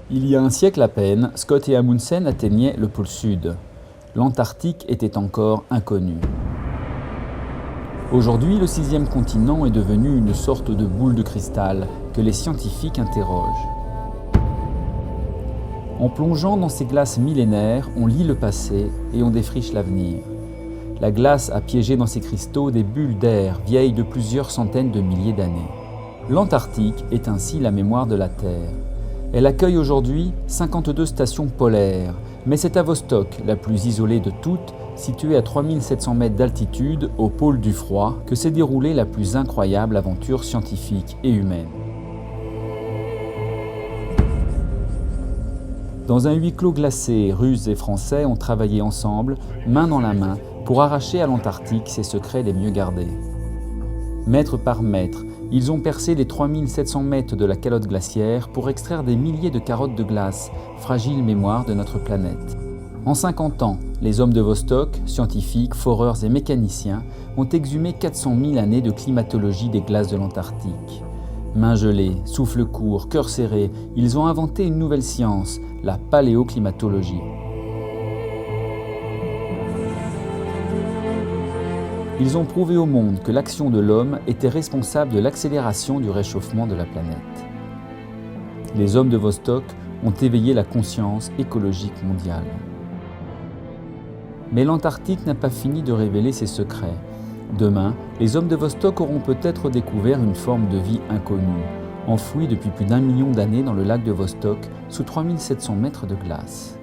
Il y a un siècle à peine, Scott et Amundsen atteignaient le pôle Sud. L'Antarctique était encore inconnu. Aujourd'hui, le 6e continent est devenu une sorte de boule de cristal que les scientifiques interrogent. En plongeant dans ces glaces millénaires, on lit le passé et on défriche l'avenir. La glace a piégé dans ces cristaux des bulles d'air vieilles de plusieurs centaines de milliers d'années. L'Antarctique est ainsi la mémoire de la Terre. Elle accueille aujourd'hui 52 stations polaires, mais c'est à Vostok, la plus isolée de toutes, située à 3700 mètres d'altitude, au pôle du froid, que s'est déroulée la plus incroyable aventure scientifique et humaine. Dans un huis clos glacé, Russes et Français ont travaillé ensemble, main dans la main, pour arracher à l'Antarctique ses secrets les mieux gardés. Mètre par mètre, ils ont percé les 3700 mètres de la calotte glaciaire pour extraire des milliers de carottes de glace, fragile mémoire de notre planète. En 50 ans, les hommes de Vostok, scientifiques, foreurs et mécaniciens, ont exhumé 400 000 années de climatologie des glaces de l'Antarctique. Mains gelées, souffle court, cœur serré, ils ont inventé une nouvelle science, la paléoclimatologie. Ils ont prouvé au monde que l'action de l'homme était responsable de l'accélération du réchauffement de la planète. Les hommes de Vostok ont éveillé la conscience écologique mondiale. Mais l'Antarctique n'a pas fini de révéler ses secrets. Demain, les hommes de Vostok auront peut-être découvert une forme de vie inconnue, enfouie depuis plus d'1 million d'années dans le lac de Vostok, sous 3700 mètres de glace.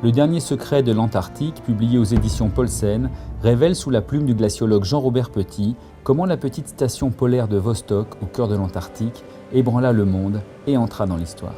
Le dernier secret de l'Antarctique, publié aux éditions Paulsen, révèle sous la plume du glaciologue Jean-Robert Petit comment la petite station polaire de Vostok, au cœur de l'Antarctique, ébranla le monde et entra dans l'histoire.